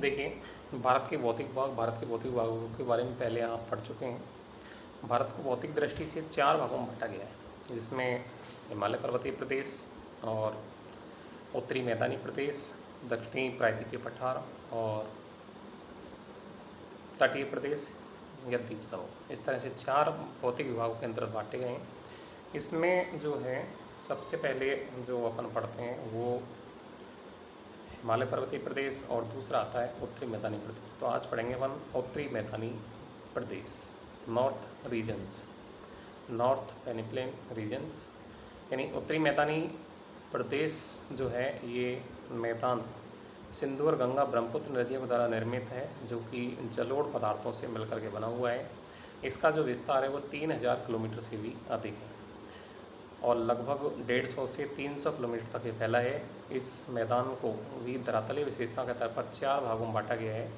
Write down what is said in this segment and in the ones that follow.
देखिए, भारत के भौतिक भागों के बारे में पहले आप पढ़ चुके हैं। भारत को भौतिक दृष्टि से 4 भागों में बाँटा गया है, जिसमें हिमालय पर्वतीय प्रदेश और उत्तरी मैदानी प्रदेश, दक्षिणी प्रायद्वीपीय पठार और तटीय प्रदेश या द्वीप समूह। इस तरह से 4 भौतिक विभागों के अंतर्गत बाँटे गए हैं। इसमें जो है सबसे पहले जो अपन पढ़ते हैं वो हिमालय पर्वतीय प्रदेश और दूसरा आता है उत्तरी मैदानी प्रदेश। तो आज पढ़ेंगे अपन उत्तरी मैदानी प्रदेश, नॉर्थ रीजन्स, नॉर्थ पेनिप्लेन रीजन्स। यानी उत्तरी मैदानी प्रदेश जो है ये मैदान सिंधु और गंगा ब्रह्मपुत्र नदियों के द्वारा निर्मित है, जो कि जलोढ़ पदार्थों से मिलकर के बना हुआ है। इसका जो विस्तार है वो 3000 किलोमीटर से भी अधिक है और लगभग 150 से 300 किलोमीटर तक ये फैला है। इस मैदान को भी धरातलीय विशेषता के आधार पर 4 भागों में बांटा गया है,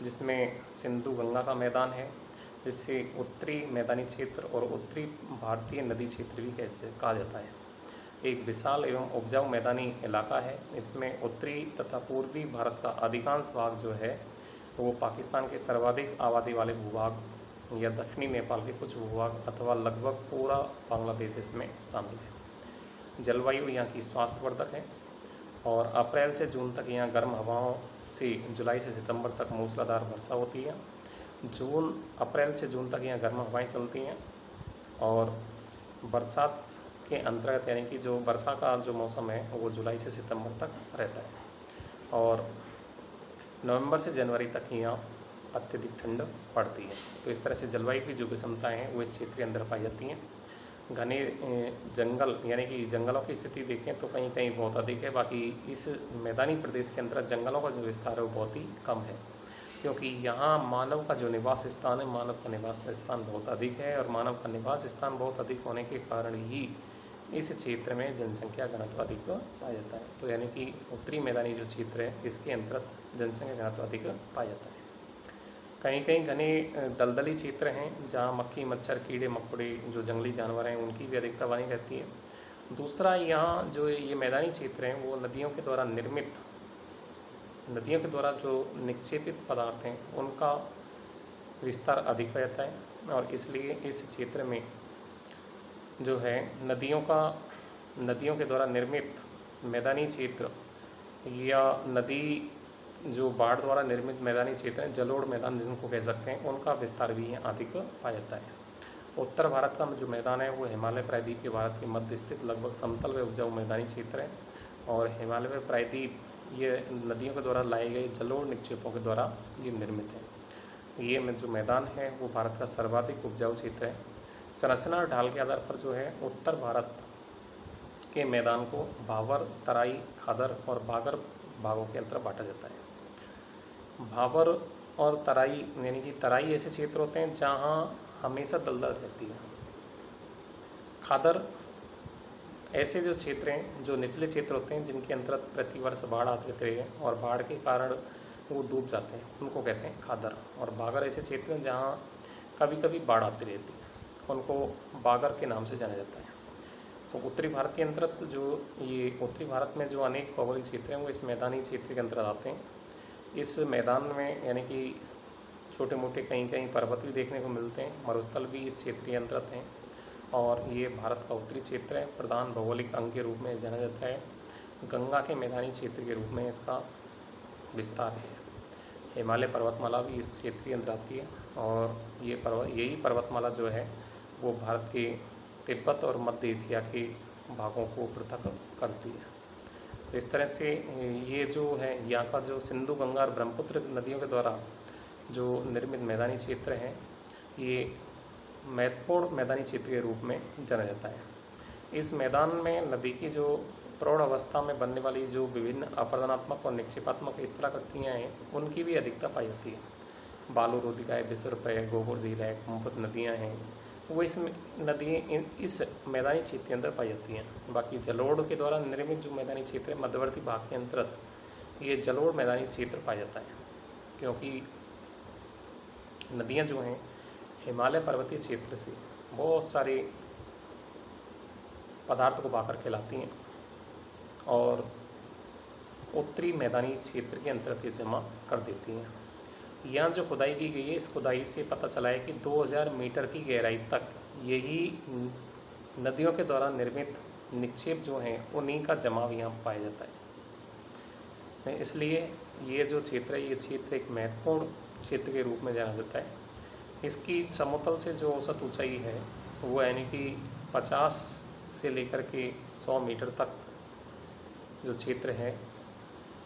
जिसमें सिंधु गंगा का मैदान है, जिससे उत्तरी मैदानी क्षेत्र और उत्तरी भारतीय नदी क्षेत्र भी कहा जाता है। एक विशाल एवं उपजाऊ मैदानी इलाका है। इसमें उत्तरी तथा पूर्वी भारत का अधिकांश भाग जो है वो पाकिस्तान के सर्वाधिक आबादी वाले भूभाग या दक्षिणी नेपाल के कुछ भूभाग अथवा लगभग पूरा बांग्लादेश इसमें शामिल है। जलवायु यहाँ की स्वास्थ्यवर्धक है और अप्रैल से जून तक यहाँ गर्म हवाओं से जुलाई से सितंबर तक मूसलाधार वर्षा होती है। अप्रैल से जून तक यहाँ गर्म हवाएं चलती हैं और बरसात के अंतर्गत यानी कि जो वर्षा का जो मौसम है वो जुलाई से सितंबर तक रहता है और नवंबर से जनवरी तक यहाँ अत्यधिक ठंड पड़ती है। तो इस तरह से जलवायु की जो विषमताएँ हैं वो इस क्षेत्र के अंदर पाई जाती हैं। घने जंगल यानी कि जंगलों की स्थिति देखें तो कहीं कहीं बहुत अधिक है, बाकी इस मैदानी प्रदेश के अंदर जंगलों का जो विस्तार है वो बहुत ही कम है, क्योंकि यहाँ मानव का जो निवास स्थान है, मानव का निवास स्थान बहुत अधिक है और मानव का निवास स्थान बहुत अधिक होने के कारण ही इस क्षेत्र में जनसंख्या घनत्व अधिक पाया जाता है। तो यानी कि उत्तरी मैदानी जो क्षेत्र है इसके अंतर्गत जनसंख्या घनत्व अधिक पाया जाता है। कहीं कहीं घने दलदली क्षेत्र हैं जहाँ मक्खी मच्छर कीड़े मकोड़े जो जंगली जानवर हैं उनकी भी अधिकता बनी रहती है। दूसरा, यहाँ जो ये मैदानी क्षेत्र हैं वो नदियों के द्वारा जो निक्षेपित पदार्थ हैं उनका विस्तार अधिक हो जाता है और इसलिए इस क्षेत्र में जो है नदियों के द्वारा निर्मित मैदानी क्षेत्र या नदी जो बाढ़ द्वारा निर्मित मैदानी क्षेत्र हैं, जलोढ़ मैदान जिनको कह सकते हैं, उनका विस्तार भी यहाँ अधिक पाया जाता है। उत्तर भारत का जो मैदान है वो हिमालय प्रायद्वीप के भारत के मध्य स्थित लगभग समतल व उपजाऊ मैदानी क्षेत्र है और हिमालय प्रायद्वीप ये नदियों के द्वारा लाए गए जलोढ़ निक्षेपों के द्वारा ये निर्मित है। ये जो मैदान है वो भारत का सर्वाधिक उपजाऊ क्षेत्र है। संरचना और ढाल के आधार पर जो है उत्तर भारत के मैदान को भाबर, तराई, खादर और बागर भागों के अंतर्गत बांटा जाता है। भाबर और तराई यानी कि तराई ऐसे क्षेत्र होते हैं जहाँ हमेशा दलदल रहती है। खादर ऐसे जो क्षेत्र हैं जो निचले क्षेत्र होते हैं जिनके अंतर्गत प्रतिवर्ष बाढ़ आती रहती है और बाढ़ के कारण वो डूब जाते हैं, उनको कहते हैं खादर। और बागर ऐसे क्षेत्र हैं जहाँ कभी कभी बाढ़ आती रहती है, उनको बागर के नाम से जाना जाता है। तो उत्तरी भारत के अंतर्गत जो ये उत्तरी भारत में जो अनेक भौगोलिक क्षेत्र हैं वो इस मैदानी क्षेत्र के अंतर्गत आते हैं। इस मैदान में यानी कि छोटे मोटे कहीं कहीं पर्वत भी देखने को मिलते हैं, मरुस्थल भी इस क्षेत्र के अंतर्गत हैं और ये भारत का उत्तरी क्षेत्र है। प्रधान भौगोलिक अंग के रूप में जाना जाता है। गंगा के मैदानी क्षेत्र के रूप में इसका विस्तार है। हिमालय पर्वतमाला भी इस क्षेत्र के अंदर आती है और यही पर्वतमाला जो है वो भारत के तिब्बत और मध्य एशिया के भागों को पृथक करती है। तो इस तरह से ये जो है यहाँ का जो सिंधु गंगा और ब्रह्मपुत्र नदियों के द्वारा जो निर्मित मैदानी क्षेत्र है ये महत्वपूर्ण मैदानी क्षेत्र के रूप में जाना जाता है। इस मैदान में नदी की जो प्रौढ़ अवस्था में बनने वाली जो विभिन्न अपरदनात्मक और निक्षेपात्मक स्थलाकृतियाँ हैं उनकी भी अधिकता पाई जाती है। बालू रोधिका है, विसर्प है, गोबर झील है, कुंभत नदियाँ हैं, वो इस मैदानी क्षेत्र के अंदर पाई जाती हैं। बाकी जलोढ़ के द्वारा निर्मित जो मैदानी क्षेत्र है मध्यवर्ती भाग के अंतर्गत ये जलोढ़ मैदानी क्षेत्र पाया जाता है, क्योंकि नदियाँ जो हैं हिमालय पर्वतीय क्षेत्र से बहुत सारे पदार्थ को पाकर के लाती हैं और उत्तरी मैदानी क्षेत्र के अंतर्गत ये जमा कर देती हैं। यहाँ जो खुदाई की गई है, इस खुदाई से पता चला है कि 2000 मीटर की गहराई तक यही नदियों के द्वारा निर्मित निक्षेप जो हैं उन्हीं का जमाव यहाँ पाया जाता है। इसलिए ये जो क्षेत्र है, ये क्षेत्र एक महत्वपूर्ण क्षेत्र के रूप में जाना जाता है। इसकी समतल से जो औसत ऊंचाई है वो यानी कि 50 से लेकर के 100 मीटर तक जो क्षेत्र है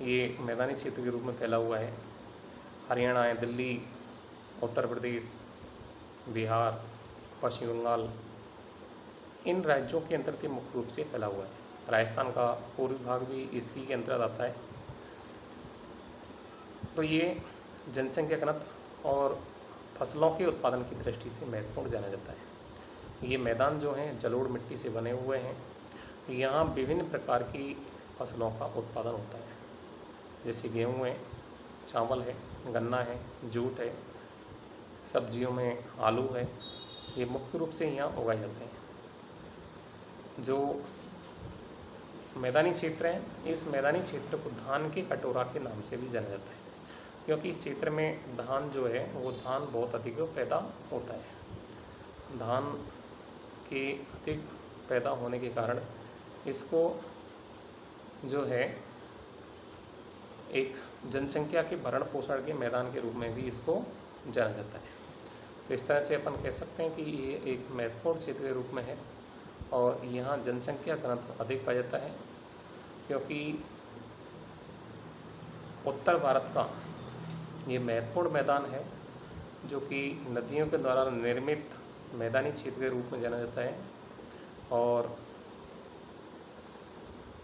ये मैदानी क्षेत्र के रूप में फैला हुआ है। हरियाणा है, दिल्ली, उत्तर प्रदेश, बिहार, पश्चिम बंगाल, इन राज्यों के अंतर्गत मुख्य रूप से फैला हुआ है। राजस्थान का पूर्वी भाग भी इसी के अंतर्गत आता है। तो ये जनसंख्या घनत्व और फसलों के उत्पादन की दृष्टि से महत्वपूर्ण जाना जाता है। ये मैदान जो हैं जलोढ़ मिट्टी से बने हुए हैं। यहाँ विभिन्न प्रकार की फसलों का उत्पादन होता है, जैसे गेहूँ है, चावल है, गन्ना है, जूट है, सब्जियों में आलू है। ये मुख्य रूप से यहाँ उगाए जाते हैं। जो मैदानी क्षेत्र है, इस मैदानी क्षेत्र को धान के कटोरा के नाम से भी जाना जाता है, क्योंकि इस क्षेत्र में धान जो है वो धान बहुत अधिक पैदा होता है। धान के अधिक पैदा होने के कारण इसको जो है एक जनसंख्या के भरण पोषण के मैदान के रूप में भी इसको जाना जाता है। तो इस तरह से अपन कह सकते हैं कि ये एक महत्वपूर्ण क्षेत्र के रूप में है और यहाँ जनसंख्या घनत्व अधिक पाया जाता है, क्योंकि उत्तर भारत का ये महत्वपूर्ण मैदान है जो कि नदियों के द्वारा निर्मित मैदानी क्षेत्र के रूप में जाना जाता है और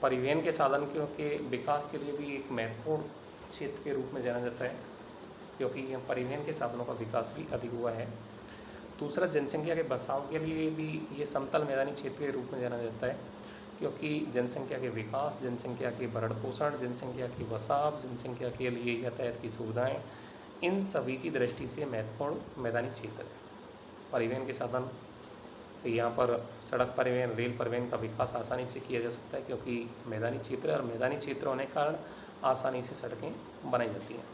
परिवहन के साधन के विकास के लिए भी एक महत्वपूर्ण क्षेत्र के रूप में जाना जाता है, क्योंकि यहाँ परिवहन के साधनों का विकास भी अधिक हुआ है। दूसरा, जनसंख्या के बसाव के लिए भी ये समतल मैदानी क्षेत्र के रूप में जाना जाता है, क्योंकि जनसंख्या के विकास, जनसंख्या के भरण पोषण, जनसंख्या के बसाव, जनसंख्या के लिए यातायात की सुविधाएं, इन सभी की दृष्टि से महत्वपूर्ण मैदानी क्षेत्र है। परिवहन के साधन, यहाँ पर सड़क परिवहन, रेल परिवहन का विकास आसानी से किया जा सकता है, क्योंकि मैदानी क्षेत्र और मैदानी क्षेत्र होने के कारण आसानी से सड़कें बनाई जाती हैं।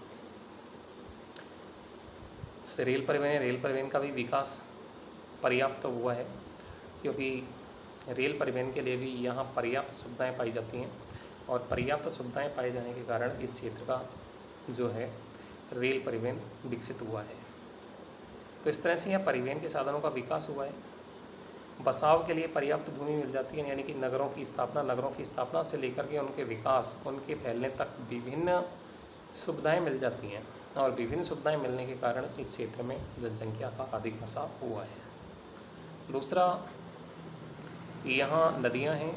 रेल परिवहन का भी विकास पर्याप्त हुआ है, क्योंकि रेल परिवहन के लिए भी यहाँ पर्याप्त सुविधाएं पाई जाती हैं और पर्याप्त सुविधाएं पाए जाने के कारण इस क्षेत्र का जो है रेल परिवहन विकसित हुआ है। तो इस तरह से यहाँ परिवहन के साधनों का विकास हुआ है। बसाव के लिए पर्याप्त भूमि मिल जाती है, यानी कि नगरों की स्थापना से लेकर के उनके विकास, उनके फैलने तक विभिन्न सुविधाएं मिल जाती हैं और विभिन्न सुविधाएं मिलने के कारण इस क्षेत्र में जनसंख्या का अधिक बसाव हुआ है। दूसरा, यहाँ नदियाँ हैं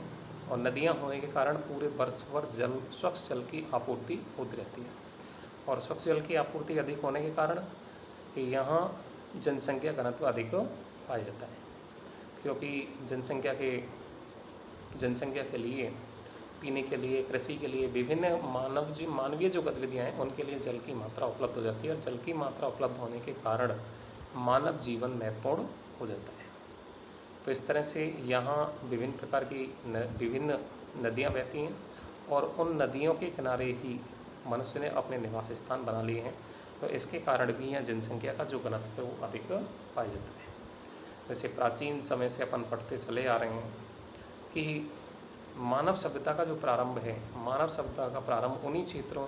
और नदियाँ होने के कारण पूरे वर्ष भर स्वच्छ जल की आपूर्ति होती रहती है और स्वच्छ जल की आपूर्ति अधिक होने के कारण यहाँ जनसंख्या घनत्व अधिक पाया जाता है, क्योंकि जनसंख्या के लिए, पीने के लिए, कृषि के लिए, विभिन्न मानवीय जो गतिविधियाँ हैं उनके लिए जल की मात्रा उपलब्ध हो जाती है और जल की मात्रा उपलब्ध होने के कारण मानव जीवन महत्वपूर्ण हो जाता है। तो इस तरह से यहाँ विभिन्न प्रकार की विभिन्न नदियाँ बहती हैं और उन नदियों के किनारे ही मनुष्य ने अपने निवास स्थान बना लिए हैं। तो इसके कारण भी यहाँ जनसंख्या का जो घनत्व है वो अधिक पाया जाता है। जैसे प्राचीन समय से अपन पढ़ते चले आ रहे हैं कि मानव सभ्यता का जो प्रारंभ है, मानव सभ्यता का प्रारंभ उन्हीं क्षेत्रों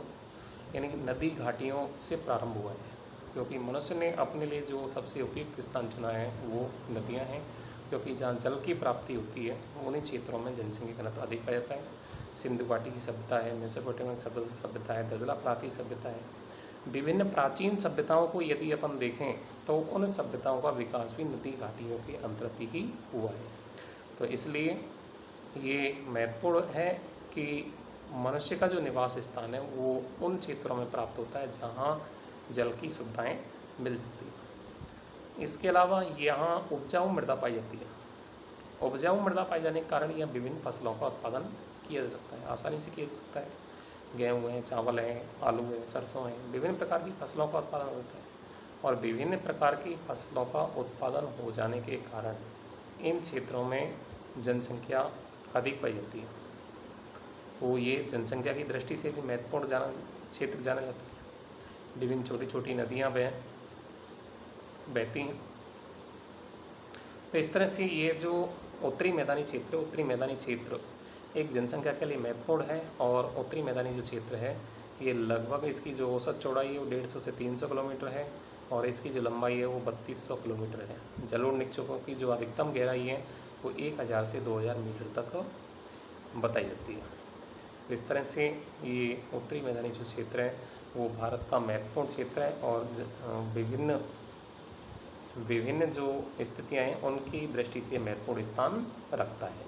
यानी कि नदी घाटियों से प्रारंभ हुआ है, क्योंकि मनुष्य ने अपने लिए जो सबसे उपयुक्त स्थान चुना है वो नदियाँ हैं, क्योंकि जहाँ जल की प्राप्ति होती है उन्हीं क्षेत्रों में जनसंख्या घनत्व अधिक पाया जाता है। सिंधु घाटी की सभ्यता है, मेसोपोटामिया सभ्यता है, दजला प्रांतीय सभ्यता है। विभिन्न प्राचीन सभ्यताओं को यदि अपन देखें तो उन सभ्यताओं का विकास भी नदी घाटियों के अंतर्गत ही हुआ है। तो इसलिए ये महत्वपूर्ण है कि मनुष्य का जो निवास स्थान है वो उन क्षेत्रों में प्राप्त होता है जहाँ जल की सुविधाएं मिल जाती हैं। इसके अलावा यहाँ उपजाऊ मृदा पाई जाती है। उपजाऊ मृदा पाए जाने के कारण यहाँ विभिन्न फसलों का उत्पादन किया जा सकता है, आसानी से किया जा सकता है। गेहूँ है, चावल है, आलू है, सरसों है, विभिन्न प्रकार की फसलों का उत्पादन होता है और विभिन्न प्रकार की फसलों का उत्पादन हो जाने के कारण इन क्षेत्रों में जनसंख्या अधिक पाई जाती है। तो ये जनसंख्या की दृष्टि से भी महत्वपूर्ण क्षेत्र जाना जाता है। विभिन्न छोटी छोटी नदियाँ बहती हैं। तो इस तरह से ये जो उत्तरी मैदानी क्षेत्र एक जनसंख्या के लिए महत्वपूर्ण है। और उत्तरी मैदानी जो क्षेत्र है ये लगभग इसकी जो औसत चौड़ाई है वो 150 से 300 किलोमीटर है और इसकी जो लंबाई है वो 3200 किलोमीटर है। जलोढ़ निक्षेपों की जो अधिकतम गहराई है वो 1000 से 2000 मीटर तक बताई जाती है। तो इस तरह से ये उत्तरी मैदानी जो क्षेत्र है वो भारत का महत्वपूर्ण क्षेत्र है और विभिन्न जो स्थितियाँ हैं उनकी दृष्टि से महत्वपूर्ण स्थान रखता है।